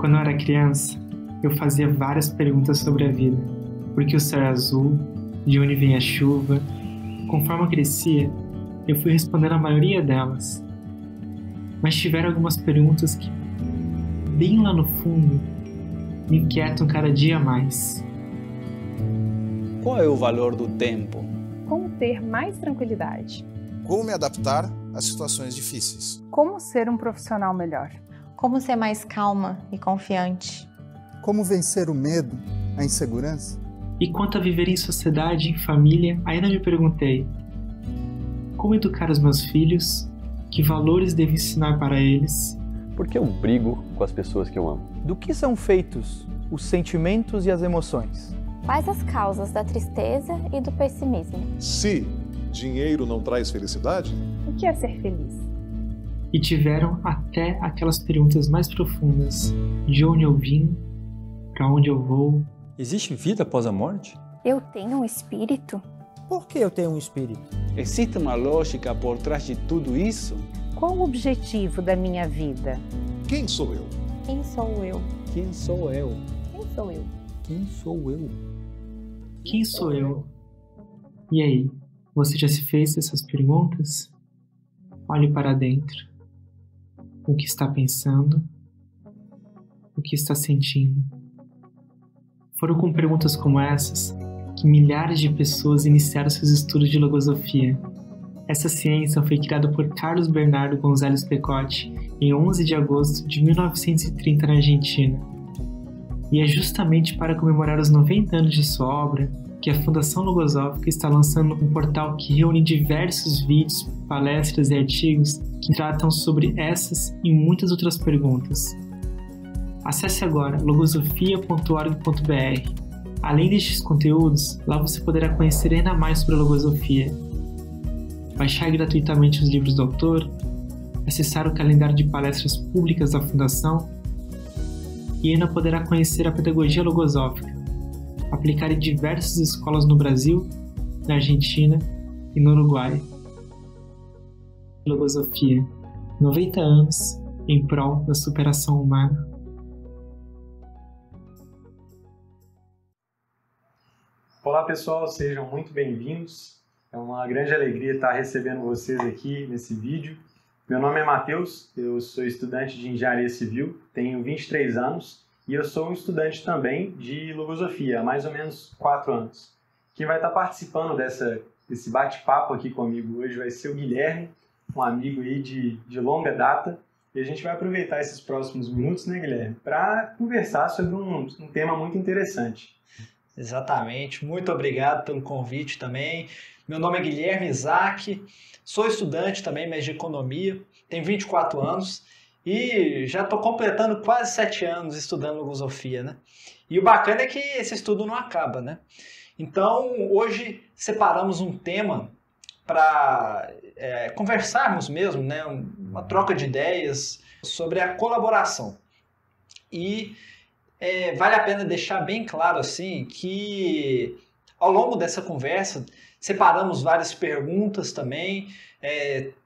Quando eu era criança, eu fazia várias perguntas sobre a vida. Por que o céu é azul? De onde vem a chuva? Conforme eu crescia, eu fui respondendo a maioria delas. Mas tiveram algumas perguntas que, bem lá no fundo, me inquietam cada dia mais. Qual é o valor do tempo? Como ter mais tranquilidade? Como me adaptar às situações difíceis? Como ser um profissional melhor? Como ser mais calma e confiante? Como vencer o medo, a insegurança? E quanto a viver em sociedade, em família, ainda me perguntei: como educar os meus filhos? Que valores devo ensinar para eles? Por que eu brigo com as pessoas que eu amo? Do que são feitos os sentimentos e as emoções? Quais as causas da tristeza e do pessimismo? Se dinheiro não traz felicidade, O que é ser feliz? E tiveram até aquelas perguntas mais profundas: de onde eu vim? Para onde eu vou? Existe vida após a morte? Eu tenho um espírito? Por que eu tenho um espírito? Existe uma lógica por trás de tudo isso? Qual o objetivo da minha vida? quem sou eu? Quem sou eu? Quem sou eu? Quem sou eu? Quem sou eu? Quem sou eu? E aí, você já se fez essas perguntas? Olhe para dentro. O que está pensando? O que está sentindo? Foram com perguntas como essas que milhares de pessoas iniciaram seus estudos de logosofia. Essa ciência foi criada por Carlos Bernardo González Pecotti em 11 de agosto de 1930 na Argentina. E é justamente para comemorar os 90 anos de sua obra que a Fundação Logosófica está lançando um portal que reúne diversos vídeos, palestras e artigos que tratam sobre essas e muitas outras perguntas. Acesse agora logosofia.org.br. Além destes conteúdos, lá você poderá conhecer ainda mais sobre a logosofia, baixar gratuitamente os livros do autor, acessar o calendário de palestras públicas da Fundação e ainda poderá conhecer a pedagogia logosófica, aplicada em diversas escolas no Brasil, na Argentina e no Uruguai. Logosofia, 90 anos em prol da superação humana. Olá pessoal, sejam muito bem-vindos. É uma grande alegria estar recebendo vocês aqui nesse vídeo. Meu nome é Matheus, eu sou estudante de Engenharia Civil, tenho 23 anos e eu sou um estudante também de Logosofia, há mais ou menos 4 anos. Quem vai estar participando desse bate-papo aqui comigo hoje vai ser o Guilherme, um amigo aí de longa data. E a gente vai aproveitar esses próximos minutos, né, Guilherme, para conversar sobre um tema muito interessante. Exatamente, muito obrigado pelo convite também. Meu nome é Guilherme Isaac, sou estudante também, mas de economia, tenho 24 anos e já estou completando quase 7 anos estudando logosofia, né? E o bacana é que esse estudo não acaba, né? Então, hoje separamos um tema para conversarmos mesmo, né? Uma troca de ideias sobre a colaboração. E vale a pena deixar bem claro assim que ao longo dessa conversa separamos várias perguntas também,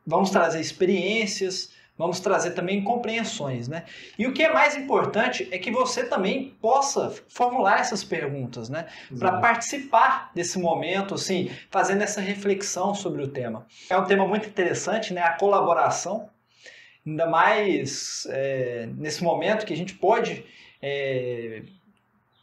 vamos trazer experiências, vamos trazer também compreensões, né? E o que é mais importante é que você também possa formular essas perguntas, né? Para participar desse momento, assim, fazendo essa reflexão sobre o tema. É um tema muito interessante, né? A colaboração, ainda mais nesse momento que a gente pode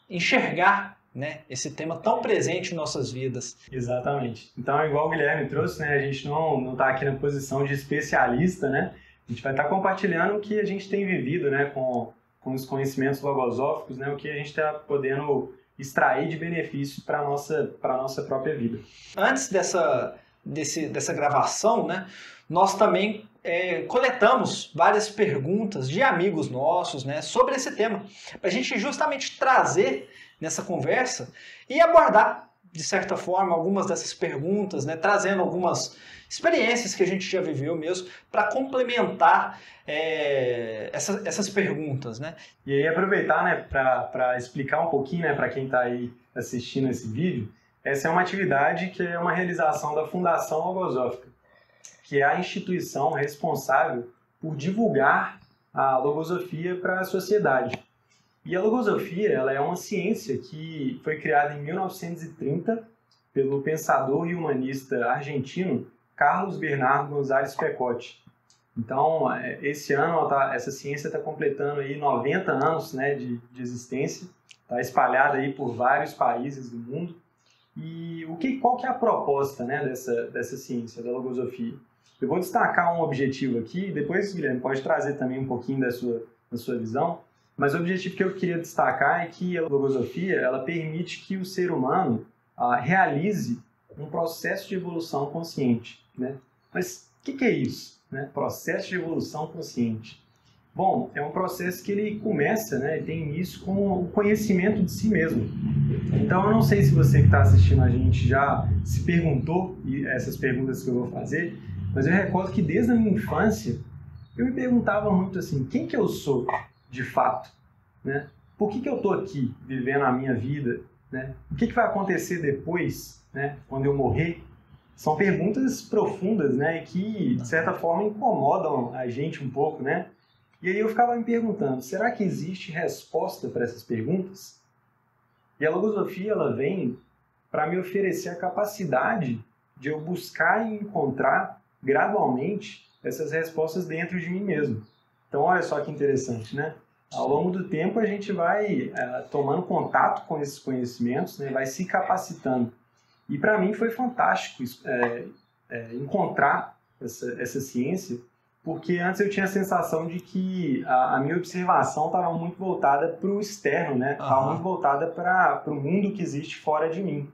enxergar, né, esse tema tão presente em nossas vidas. Exatamente. Então, igual o Guilherme trouxe, né, a gente não está aqui na posição de especialista, né? A gente vai estar compartilhando o que a gente tem vivido, né, com os conhecimentos logosóficos, né, o que a gente está podendo extrair de benefício para a nossa própria vida. Antes dessa gravação, né, nós também coletamos várias perguntas de amigos nossos, né, sobre esse tema, para a gente justamente trazer nessa conversa e abordar, de certa forma, algumas dessas perguntas, né, trazendo algumas experiências que a gente já viveu mesmo, para complementar essas perguntas, né. E aí aproveitar, né, para explicar um pouquinho, né, para quem está aí assistindo esse vídeo, essa é uma atividade que é uma realização da Fundação Logosófica, que é a instituição responsável por divulgar a logosofia para a sociedade. E a logosofia, ela é uma ciência que foi criada em 1930 pelo pensador e humanista argentino Carlos Bernardo González Pecotti. Então, esse ano, essa ciência está completando aí 90 anos, né, de existência, está espalhada aí por vários países do mundo. E qual que é a proposta, né, dessa ciência, da logosofia? Eu vou destacar um objetivo aqui, depois, Guilherme, pode trazer também um pouquinho da sua visão, mas o objetivo que eu queria destacar é que a logosofia ela permite que o ser humano realize um processo de evolução consciente, né? Mas o que é isso, né? Processo de evolução consciente. Bom, é um processo que ele começa, né, tem início com o conhecimento de si mesmo. Então, eu não sei se você que está assistindo a gente já se perguntou essas perguntas que eu vou fazer, mas eu recordo que desde a minha infância eu me perguntava muito assim, quem que eu sou de fato, né? Por que eu estou aqui vivendo a minha vida, né? O que vai acontecer depois, né, quando eu morrer? São perguntas profundas, né, que de certa forma incomodam a gente um pouco, né? E aí eu ficava me perguntando, será que existe resposta para essas perguntas? E a logosofia ela vem para me oferecer a capacidade de eu buscar e encontrar gradualmente essas respostas dentro de mim mesmo. Então, olha só que interessante, né? Ao longo do tempo, a gente vai tomando contato com esses conhecimentos, né? Vai se capacitando. E para mim foi fantástico encontrar essa ciência, porque antes eu tinha a sensação de que a minha observação estava muito voltada para o externo, né? Estava muito voltada para o mundo que existe fora de mim.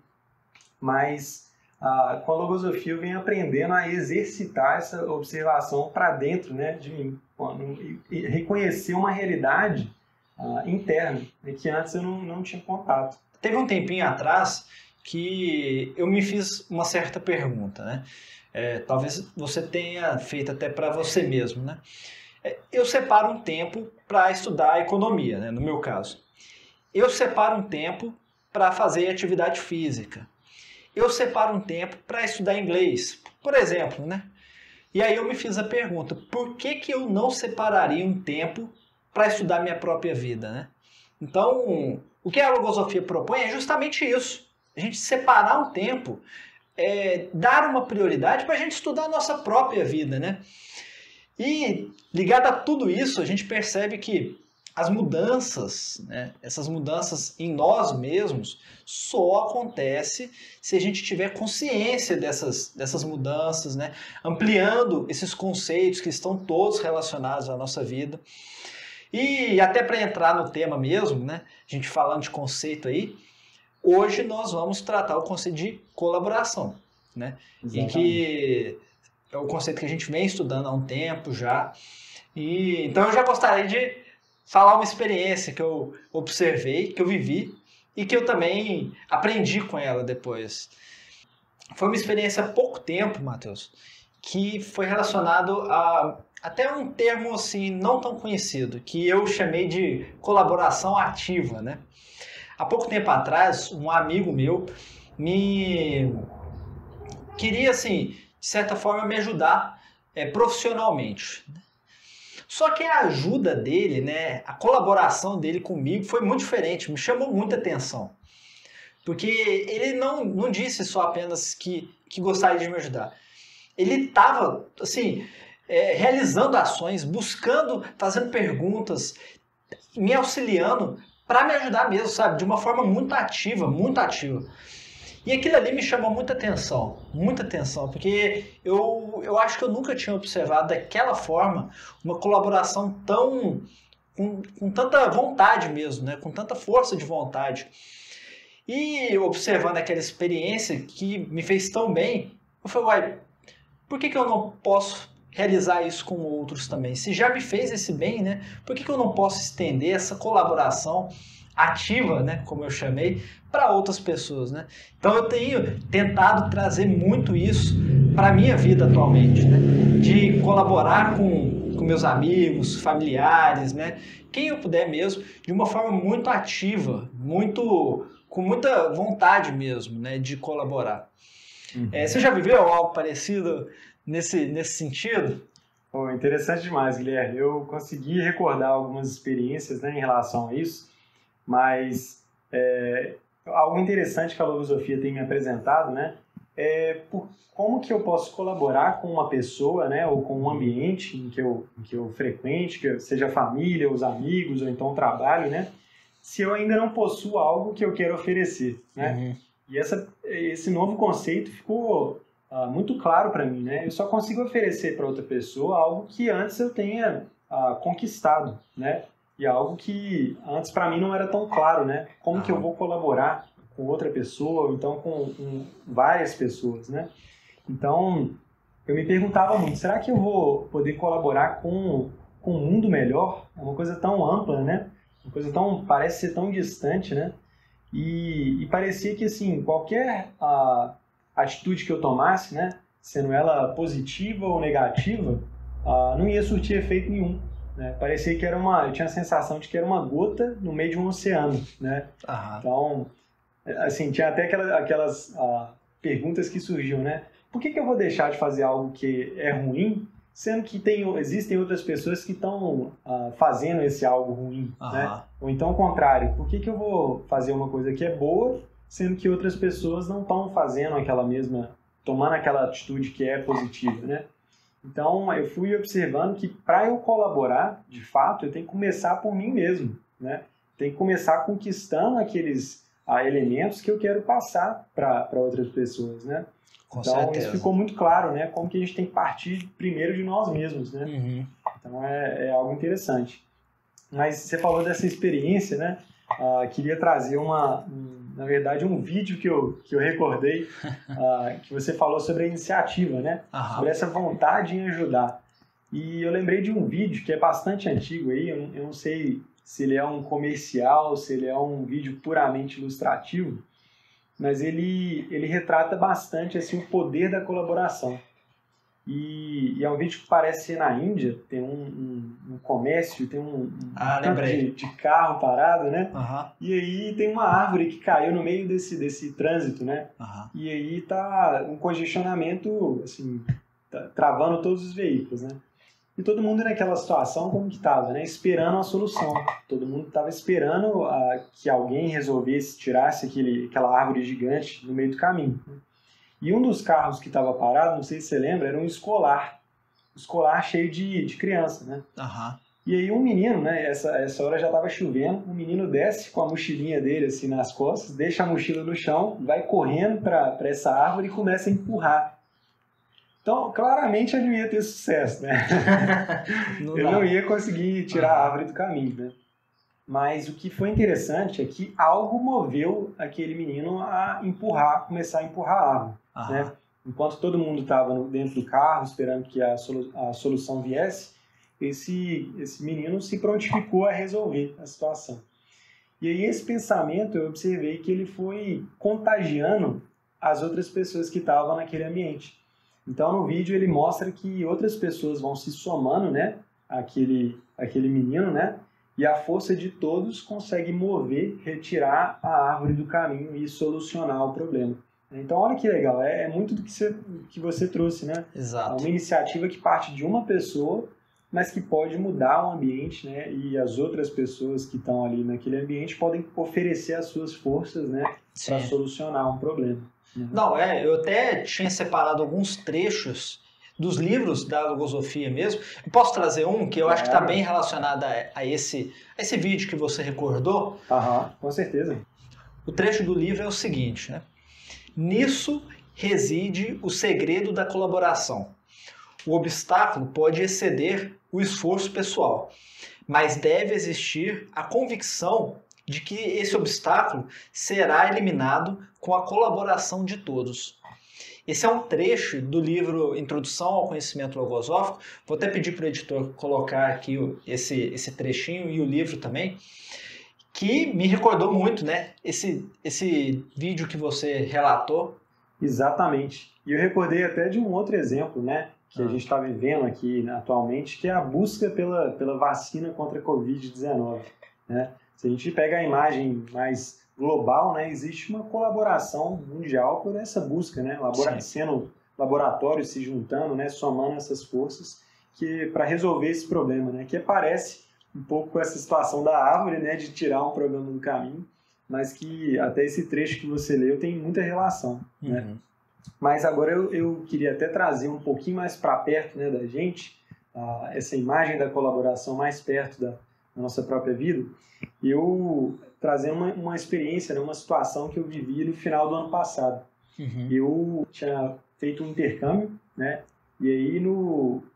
Mas com a logosofia eu venho aprendendo a exercitar essa observação para dentro, né, de mim. E reconhecer uma realidade interna, né, que antes eu não tinha contato. Teve um tempinho atrás que eu me fiz uma certa pergunta, né? Talvez você tenha feito até para você mesmo, né? Eu separo um tempo para estudar economia, né, no meu caso. Eu separo um tempo para fazer atividade física. Eu separo um tempo para estudar inglês, por exemplo, né? E aí eu me fiz a pergunta, por que eu não separaria um tempo para estudar minha própria vida, né? Então, o que a logosofia propõe é justamente isso. A gente separar um tempo, dar uma prioridade para a gente estudar a nossa própria vida, né? E ligado a tudo isso, a gente percebe que as mudanças, né, essas mudanças em nós mesmos, só acontece se a gente tiver consciência dessas mudanças, né, ampliando esses conceitos que estão todos relacionados à nossa vida. E até para entrar no tema mesmo, né, a gente falando de conceito aí, hoje nós vamos tratar o conceito de colaboração, né, e que é o conceito que a gente vem estudando há um tempo já. E então eu já gostaria de falar uma experiência que eu observei, que eu vivi e que eu também aprendi com ela depois. Foi uma experiência há pouco tempo, Matheus, que foi relacionado a até um termo assim não tão conhecido, que eu chamei de colaboração ativa, né? Há pouco tempo atrás, um amigo meu me queria, assim, de certa forma, me ajudar profissionalmente. Só que a ajuda dele, né, a colaboração dele comigo foi muito diferente, me chamou muita atenção. Porque ele não disse só apenas que gostaria de me ajudar. Ele estava, assim, realizando ações, buscando, fazendo perguntas, me auxiliando para me ajudar mesmo, sabe? De uma forma muito ativa, muito ativa. E aquilo ali me chamou muita atenção, porque eu acho que eu nunca tinha observado daquela forma uma colaboração tão com tanta vontade mesmo, né? Com tanta força de vontade. E observando aquela experiência que me fez tão bem, eu falei, uai, por que eu não posso realizar isso com outros também? Se já me fez esse bem, né? Por que eu não posso estender essa colaboração ativa, né, como eu chamei, para outras pessoas, né? Então eu tenho tentado trazer muito isso para a minha vida atualmente, né? De colaborar com meus amigos, familiares, né? Quem eu puder mesmo, de uma forma muito ativa, com muita vontade mesmo, né, de colaborar. Você já viveu algo parecido nesse sentido? Interessante demais, Guilherme. Eu consegui recordar algumas experiências, né, em relação a isso. Mas algo interessante que a logosofia tem me apresentado, né, é como que eu posso colaborar com uma pessoa, né, ou com um ambiente em que eu frequente, que seja a família, os amigos, ou então o trabalho, né, se eu ainda não possuo algo que eu quero oferecer, né? E esse novo conceito ficou muito claro para mim, né? Eu só consigo oferecer para outra pessoa algo que antes eu tenha conquistado, né? E algo que antes para mim não era tão claro, né? Como que eu vou colaborar com outra pessoa, ou então com várias pessoas, né? Então, eu me perguntava muito, será que eu vou poder colaborar com um mundo melhor? É uma coisa tão ampla, né? Uma coisa parece ser tão distante, né? E parecia que, assim, qualquer atitude que eu tomasse, né? Sendo ela positiva ou negativa, não ia surtir efeito nenhum, né? Parecia que eu tinha a sensação de que era uma gota no meio de um oceano, né? Então, assim, tinha até aquelas perguntas que surgiam, né? Por que eu vou deixar de fazer algo que é ruim, sendo que existem outras pessoas que estão fazendo esse algo ruim, né? Ou então ao contrário, por que eu vou fazer uma coisa que é boa, sendo que outras pessoas não estão fazendo tomando aquela atitude que é positiva, né? Então eu fui observando que para eu colaborar, de fato, eu tenho que começar por mim mesmo, né? Tenho que começar conquistando aqueles elementos que eu quero passar para outras pessoas, né? Com então, certeza. isso ficou muito claro, né? Como que a gente tem que partir primeiro de nós mesmos, né? Então, é algo interessante. Mas você falou dessa experiência, né? Queria trazer na verdade, um vídeo que eu recordei, que você falou sobre a iniciativa, né? Sobre essa vontade em ajudar. E eu lembrei de um vídeo que é bastante antigo aí, eu não sei se ele é um comercial, se ele é um vídeo puramente ilustrativo, mas ele retrata bastante assim, o poder da colaboração. E é um vídeo que parece ser na Índia, tem um comércio, tem um tanto de carro parado, né? E aí tem uma árvore que caiu no meio desse trânsito, né? E aí tá um congestionamento, assim, travando todos os veículos, né? E todo mundo naquela situação como que estava, né? Esperando a solução. Todo mundo estava esperando que alguém resolvesse, tirasse aquela árvore gigante no meio do caminho, né? E um dos carros que estava parado, não sei se você lembra, era um escolar. Um escolar cheio de criança, né? E aí um menino, né? Essa hora já estava chovendo, o menino desce com a mochilinha dele assim nas costas, deixa a mochila no chão, vai correndo para essa árvore e começa a empurrar. Então, claramente ele não ia ter sucesso, né? Ele não ia conseguir tirar a árvore do caminho, né? Mas o que foi interessante é que algo moveu aquele menino a começar a empurrar a árvore, né? Enquanto todo mundo estava dentro do carro esperando que a solução viesse, esse menino se prontificou a resolver a situação. E aí esse pensamento eu observei que ele foi contagiando as outras pessoas que estavam naquele ambiente. Então no vídeo ele mostra que outras pessoas vão se somando, né, aquele menino, né, e a força de todos consegue retirar a árvore do caminho e solucionar o problema. Então olha que legal, é muito do que você trouxe, né? Exato. É uma iniciativa que parte de uma pessoa, mas que pode mudar o ambiente, né? E as outras pessoas que estão ali naquele ambiente podem oferecer as suas forças, né, para solucionar um problema. Não, eu até tinha separado alguns trechos dos livros da logosofia mesmo. Eu posso trazer um que eu acho que está bem relacionado a esse vídeo que você recordou? Com certeza. O trecho do livro é o seguinte, né? Nisso reside o segredo da colaboração. O obstáculo pode exceder o esforço pessoal, mas deve existir a convicção de que esse obstáculo será eliminado com a colaboração de todos. Esse é um trecho do livro Introdução ao Conhecimento Logosófico. Vou até pedir para o editor colocar aqui esse trechinho e o livro também, que me recordou muito, né, esse vídeo que você relatou. Exatamente. E eu recordei até de um outro exemplo, né, que a gente está vivendo aqui, né, atualmente, que é a busca pela vacina contra a Covid-19, né? Se a gente pega a imagem mais global, né, existe uma colaboração mundial por essa busca, né, sendo laboratórios se juntando, né, somando essas forças para resolver esse problema, né, que parece um pouco com essa situação da árvore, né, de tirar um problema do caminho, mas que até esse trecho que você leu tem muita relação, né? Mas agora eu queria até trazer um pouquinho mais para perto, né, da gente, essa imagem da colaboração mais perto da nossa própria vida. Eu trazer uma experiência, né, uma situação que eu vivi no final do ano passado. Eu tinha feito um intercâmbio, né? E aí,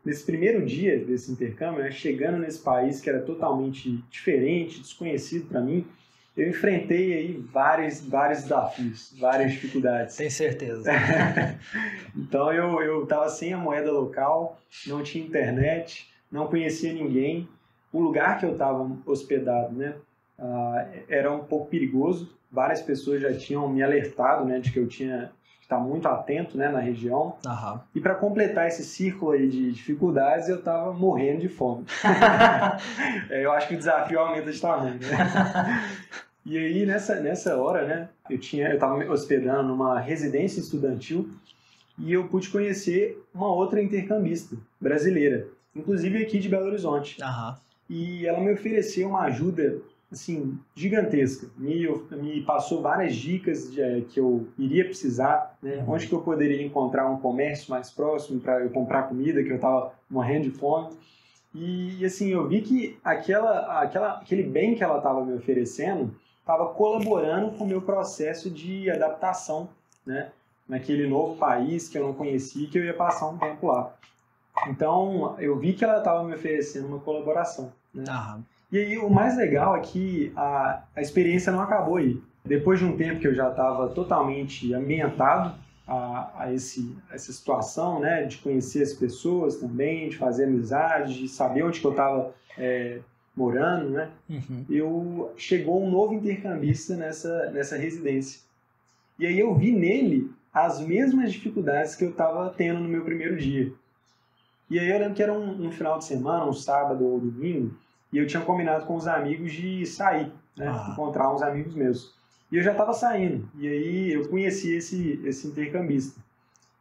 nesse primeiro dia desse intercâmbio, né, chegando nesse país que era totalmente diferente, desconhecido para mim, eu enfrentei aí vários desafios, várias dificuldades. Tem certeza. Então, eu estava sem a moeda local, não tinha internet, não conhecia ninguém. O lugar que eu estava hospedado, né, era um pouco perigoso. Várias pessoas já tinham me alertado, né, de que eu tinha que estar muito atento, né, na região. E para completar esse círculo aí de dificuldades, eu estava morrendo de fome. Eu acho que o desafio aumenta de tamanho, né? E aí, nessa hora, né, eu estava me hospedando numa residência estudantil e eu pude conhecer uma outra intercambista brasileira, inclusive aqui de Belo Horizonte. E ela me ofereceu uma ajuda, assim, gigantesca. Me passou várias dicas que eu iria precisar, né? Onde que eu poderia encontrar um comércio mais próximo para eu comprar comida, que eu estava morrendo de fome. E assim, eu vi que aquele bem que ela estava me oferecendo estava colaborando com o meu processo de adaptação, né? Naquele novo país que eu não conhecia, que eu ia passar um tempo lá. Então, eu vi que ela estava me oferecendo uma colaboração, né? E aí, o mais legal é que a experiência não acabou aí. Depois de um tempo que eu já estava totalmente ambientado a essa situação, né? De conhecer as pessoas também, de fazer amizade, de saber onde que eu estava morando, né? Chegou um novo intercambista nessa residência. E aí eu vi nele as mesmas dificuldades que eu estava tendo no meu primeiro dia. E aí eu lembro que era um final de semana, um sábado ou domingo, e eu tinha combinado com os amigos de sair, né? Encontrar uns amigos meus. E eu já estava saindo, e aí eu conheci esse intercambista.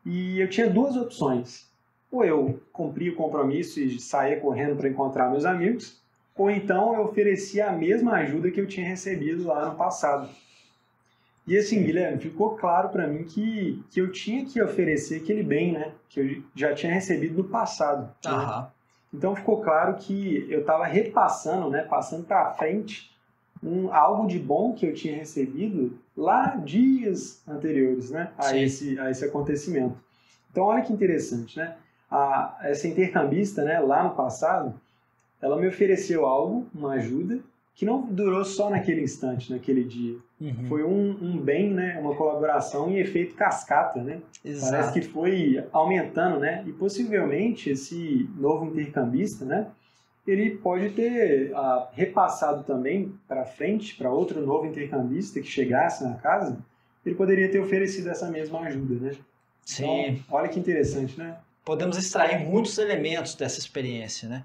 E eu tinha duas opções. Ou eu cumpria o compromisso e saía correndo para encontrar meus amigos, ou então eu oferecia a mesma ajuda que eu tinha recebido lá no passado. E assim, Guilherme, ficou claro para mim que eu tinha que oferecer aquele bem, né, que eu já tinha recebido no passado. Né? Então ficou claro que eu estava repassando, né, passando para frente algo de bom que eu tinha recebido lá dias anteriores, né, a esse acontecimento. Então olha que interessante, né? Essa intercambista, né, lá no passado, ela me ofereceu algo, uma ajuda, que não durou só naquele instante, naquele dia. Foi um bem, né, uma colaboração em efeito cascata, né? Parece que foi aumentando, né? E possivelmente esse novo intercambista, né, ele pode ter repassado também para frente, para outro novo intercambista que chegasse na casa, ele poderia ter oferecido essa mesma ajuda, né? Sim. Então, olha que interessante, né? Podemos extrair muitos elementos dessa experiência, né?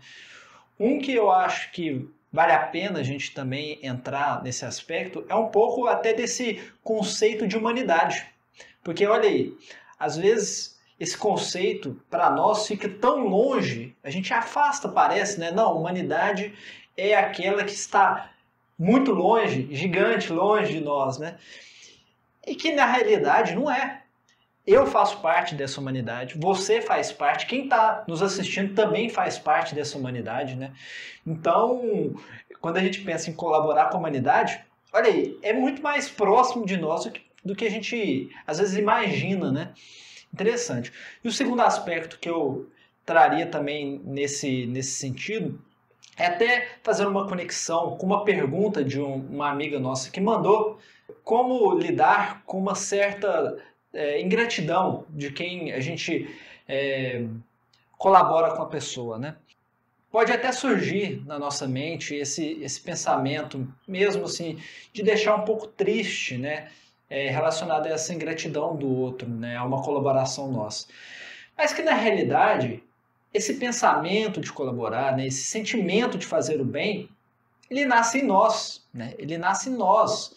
Um que eu acho que vale a pena a gente também entrar nesse aspecto é um pouco até desse conceito de humanidade. Porque, olha aí, às vezes esse conceito para nós fica tão longe, a gente afasta, parece, né? Não, humanidade é aquela que está muito longe, gigante, longe de nós, né? E que na realidade não é. Eu faço parte dessa humanidade, você faz parte, quem está nos assistindo também faz parte dessa humanidade, né? Então, quando a gente pensa em colaborar com a humanidade, olha aí, é muito mais próximo de nós do que a gente às vezes imagina, né? Interessante. E o segundo aspecto que eu traria também nesse sentido é até fazer uma conexão com uma pergunta de uma amiga nossa que mandou como lidar com uma certa ingratidão de quem a gente colabora com a pessoa, né? Pode até surgir na nossa mente esse pensamento, mesmo assim, de deixar um pouco triste, né? Relacionado a essa ingratidão do outro, né? A uma colaboração nossa. Mas que na realidade, esse pensamento de colaborar, né? Esse sentimento de fazer o bem, ele nasce em nós, né? Ele nasce em nós,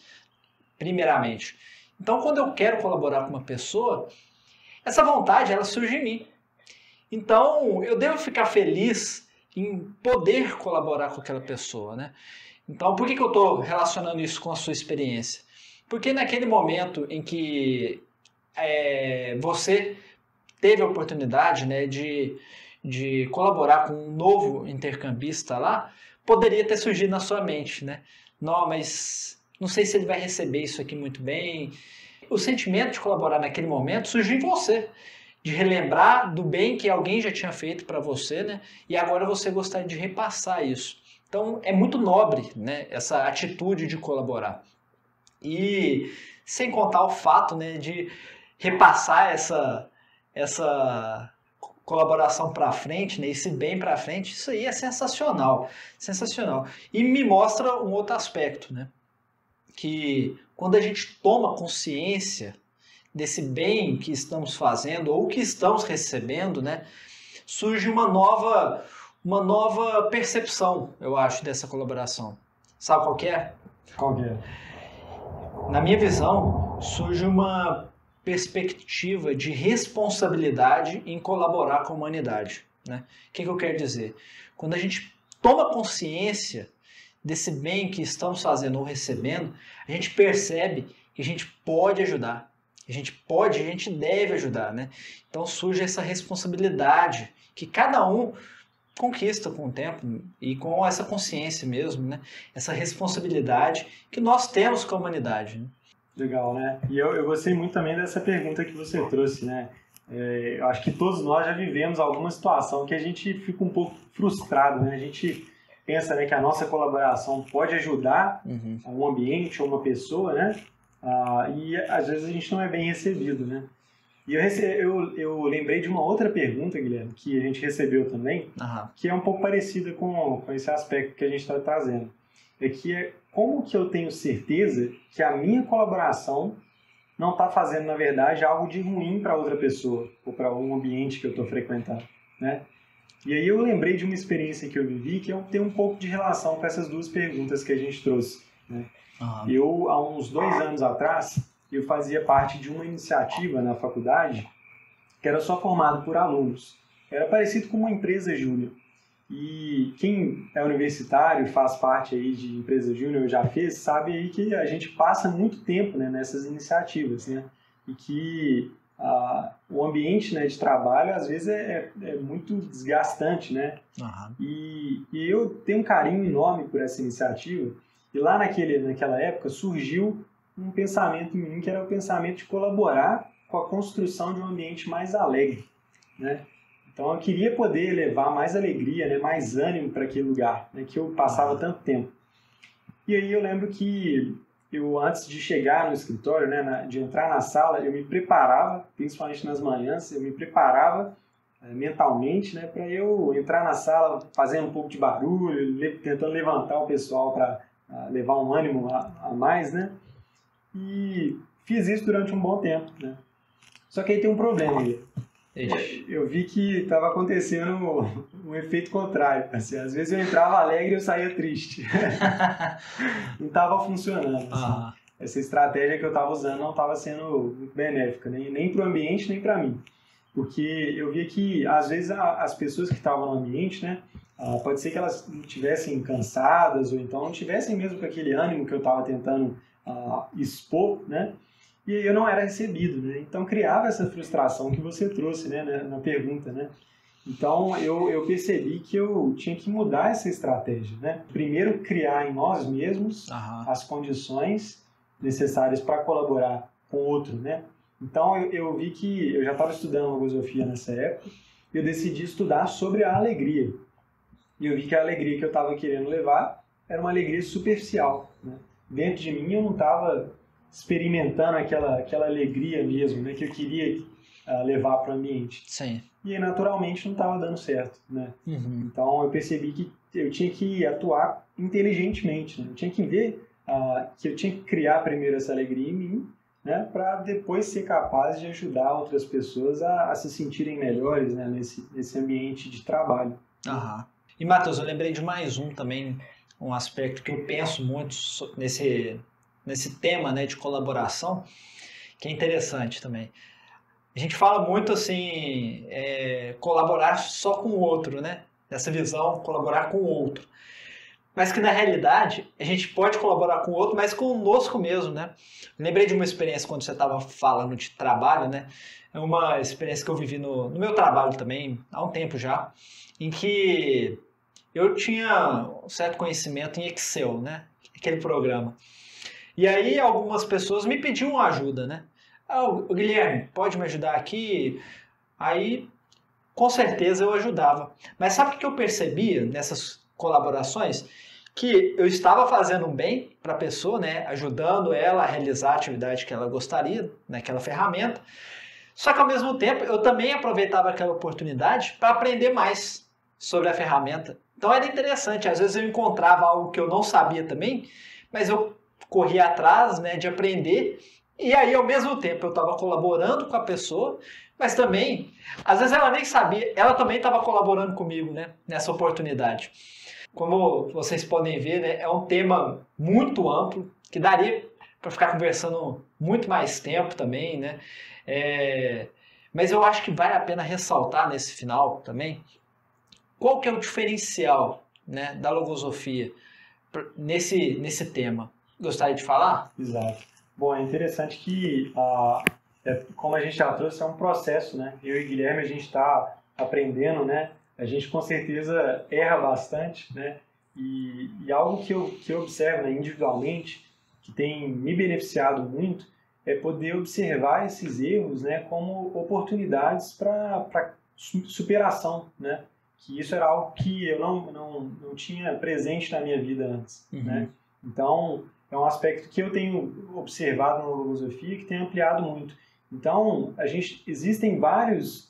primeiramente. Então, quando eu quero colaborar com uma pessoa, essa vontade, ela surge em mim. Então, eu devo ficar feliz em poder colaborar com aquela pessoa, né? Então, por que eu estou relacionando isso com a sua experiência? Porque naquele momento em que você teve a oportunidade, né, de colaborar com um novo intercambista lá, poderia ter surgido na sua mente, né? Não, mas não sei se ele vai receber isso aqui muito bem. O sentimento de colaborar naquele momento surgiu em você, de relembrar do bem que alguém já tinha feito para você, né? E agora você gostaria de repassar isso. Então, é muito nobre, né, essa atitude de colaborar. E sem contar o fato, né, de repassar essa colaboração para frente, né, esse bem para frente, isso aí é sensacional, sensacional. E me mostra um outro aspecto, né, que quando a gente toma consciência desse bem que estamos fazendo ou que estamos recebendo, né, surge uma nova percepção, eu acho, dessa colaboração. Sabe qual que é? Qual que é? Na minha visão, surge uma perspectiva de responsabilidade em colaborar com a humanidade, né? O que eu quero dizer? Quando a gente toma consciência desse bem que estamos fazendo ou recebendo, a gente percebe que a gente pode ajudar. A gente deve ajudar, né? Então surge essa responsabilidade que cada um conquista com o tempo e com essa consciência mesmo, né? Essa responsabilidade que nós temos com a humanidade, né? Legal, né? E eu gostei muito também dessa pergunta que você trouxe, né? Eu acho que todos nós já vivemos alguma situação que a gente fica um pouco frustrado, né? A gente pensa, né, que a nossa colaboração pode ajudar um ambiente ou uma pessoa, né? E às vezes a gente não é bem recebido, né? E eu lembrei de uma outra pergunta, Guilherme, que a gente recebeu também, que é um pouco parecida com esse aspecto que a gente está trazendo. Como que eu tenho certeza que a minha colaboração não está fazendo, na verdade, algo de ruim para outra pessoa ou para um ambiente que eu estou frequentando, né? E aí eu lembrei de uma experiência que eu vivi que tem um pouco de relação com essas duas perguntas que a gente trouxe, né? Eu, há uns 2 anos atrás, eu fazia parte de uma iniciativa na faculdade que era só formado por alunos. Era parecido com uma empresa júnior. E quem é universitário, faz parte aí de empresa júnior, já fez, sabe aí que a gente passa muito tempo, né, nessas iniciativas, né? E que o ambiente, né, de trabalho às vezes é muito desgastante, né? E eu tenho um carinho enorme por essa iniciativa. E lá naquela época surgiu um pensamento em mim que era o pensamento de colaborar com a construção de um ambiente mais alegre, né? Então eu queria poder levar mais alegria, né, mais ânimo para aquele lugar, né, que eu passava tanto tempo. E aí eu lembro que eu, antes de chegar no escritório, né, de entrar na sala, eu me preparava, principalmente nas manhãs, eu me preparava mentalmente, né, para eu entrar na sala fazendo um pouco de barulho, tentando levantar o pessoal para levar um ânimo a mais, né? E fiz isso durante um bom tempo, né? Só que aí tem um problema aí. Eu vi que estava acontecendo um efeito contrário. Assim, às vezes eu entrava alegre e eu saía triste. Não estava funcionando. Assim. Essa estratégia que eu estava usando não estava sendo muito benéfica, nem para o ambiente, nem para mim. Porque eu via que, às vezes, as pessoas que estavam no ambiente, né, pode ser que elas estivessem cansadas ou então não tivessem mesmo com aquele ânimo que eu estava tentando expor, né? E eu não era recebido, né? Então criava essa frustração que você trouxe, né, na pergunta, né? Então eu percebi que eu tinha que mudar essa estratégia, né? Primeiro criar em nós mesmos as condições necessárias para colaborar com o outro, né? Então eu vi que eu já estava estudando logosofia nessa época e eu decidi estudar sobre a alegria. E eu vi que a alegria que eu estava querendo levar era uma alegria superficial, né? Dentro de mim eu não estava experimentando aquela alegria mesmo, né, que eu queria levar para o ambiente. Sim. E naturalmente não estava dando certo, né? Então eu percebi que eu tinha que atuar inteligentemente, né? Eu tinha que ver que eu tinha que criar primeiro essa alegria em mim, né, para depois ser capaz de ajudar outras pessoas a se sentirem melhores, né, nesse ambiente de trabalho. E Matheus, eu lembrei de mais também, um aspecto que eu penso muito nesse tema, né, de colaboração, que é interessante também. A gente fala muito assim, colaborar só com o outro, né? dessa visão, colaborar com o outro. Mas que na realidade a gente pode colaborar com o outro, mas conosco mesmo, né? Lembrei de uma experiência quando você estava falando de trabalho, né? É uma experiência que eu vivi no meu trabalho também, há um tempo já, em que eu tinha um certo conhecimento em Excel, né? Aquele programa. E aí algumas pessoas me pediam ajuda, né? O Guilherme, pode me ajudar aqui? Aí, com certeza eu ajudava. Mas sabe o que eu percebia nessas colaborações? Que eu estava fazendo um bem para a pessoa, né? Ajudando ela a realizar a atividade que ela gostaria, naquela ferramenta. Só que ao mesmo tempo eu também aproveitava aquela oportunidade para aprender mais sobre a ferramenta. Então era interessante, às vezes eu encontrava algo que eu não sabia também, mas eu corria atrás, né, de aprender, e aí ao mesmo tempo eu estava colaborando com a pessoa, mas também, às vezes ela nem sabia, ela também estava colaborando comigo, né, nessa oportunidade. Como vocês podem ver, né, é um tema muito amplo, que daria para ficar conversando muito mais tempo também, né? Mas eu acho que vale a pena ressaltar nesse final também qual que é o diferencial, né, da logosofia nesse tema. Gostaria de falar? Exato. Bom, é interessante que, como a gente já trouxe, é um processo, né? Eu e Guilherme, a gente está aprendendo, né? A gente com certeza erra bastante, né? E algo que eu observo, né, individualmente, que tem me beneficiado muito, é poder observar esses erros, né, como oportunidades para superação, né? Que isso era algo que eu não tinha presente na minha vida antes, né? Então, é um aspecto que eu tenho observado na logosofia que tem ampliado muito. Então, existem várias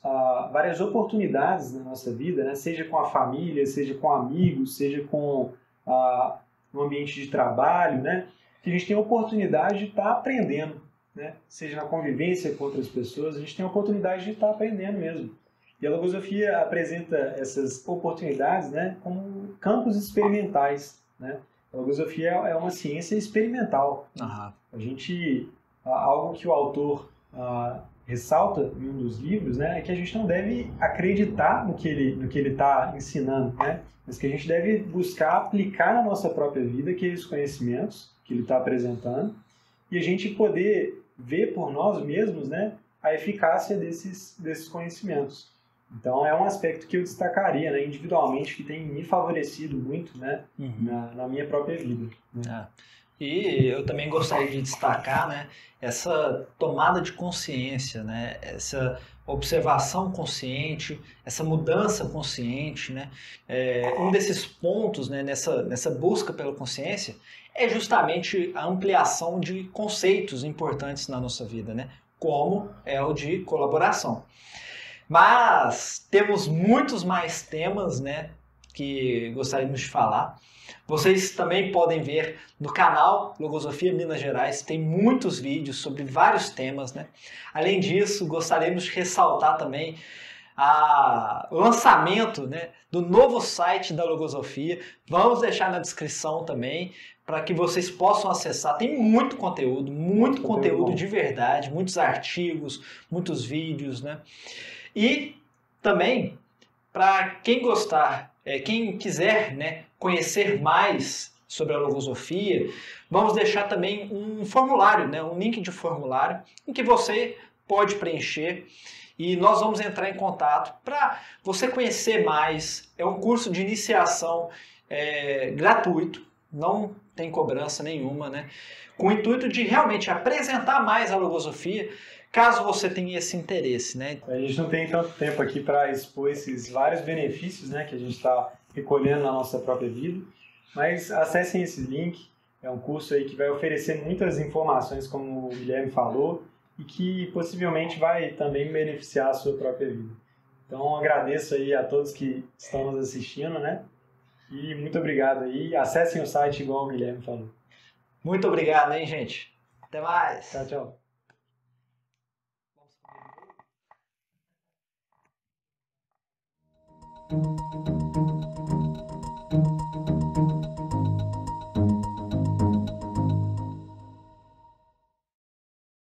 oportunidades na nossa vida, né? Seja com a família, seja com amigos, seja com no ambiente de trabalho, né? Que a gente tem a oportunidade de estar aprendendo, né? Seja na convivência com outras pessoas, a gente tem a oportunidade de estar aprendendo mesmo. E a logosofia apresenta essas oportunidades, né, como campos experimentais, né? A logosofia é uma ciência experimental. Algo que o autor ressalta em um dos livros, né, é que a gente não deve acreditar no que ele está ensinando, né, mas que a gente deve buscar aplicar na nossa própria vida aqueles conhecimentos que ele está apresentando e a gente poder ver por nós mesmos, né, a eficácia desses conhecimentos. Então, é um aspecto que eu destacaria, né, individualmente, que tem me favorecido muito, né, na minha própria vida. Né? E eu também gostaria de destacar, né, essa tomada de consciência, né, essa observação consciente, essa mudança consciente. Né? Um desses pontos, né, nessa busca pela consciência é justamente a ampliação de conceitos importantes na nossa vida, né, como é o de colaboração. Mas temos muitos mais temas, né, que gostaríamos de falar. Vocês também podem ver no canal Logosofia Minas Gerais, tem muitos vídeos sobre vários temas, né? Além disso, gostaríamos de ressaltar também o lançamento, né, do novo site da Logosofia. Vamos deixar na descrição também, para que vocês possam acessar. Tem muito conteúdo de verdade, muitos artigos, muitos vídeos, né? E também, para quem gostar, quem quiser, né, conhecer mais sobre a logosofia, vamos deixar também um formulário, né, um link de formulário, em que você pode preencher e nós vamos entrar em contato para você conhecer mais. É um curso de iniciação gratuito, não tem cobrança nenhuma, né, com o intuito de realmente apresentar mais a logosofia, caso você tenha esse interesse, né? A gente não tem tanto tempo aqui para expor esses vários benefícios, né, que a gente está recolhendo na nossa própria vida, mas acessem esse link. É um curso aí que vai oferecer muitas informações, como o Guilherme falou, e que possivelmente vai também beneficiar a sua própria vida. Então, agradeço aí a todos que estão nos assistindo, né? E muito obrigado aí. Acessem o site igual o Guilherme falou. Muito obrigado, hein, gente? Até mais. Tchau, tchau. Thank you.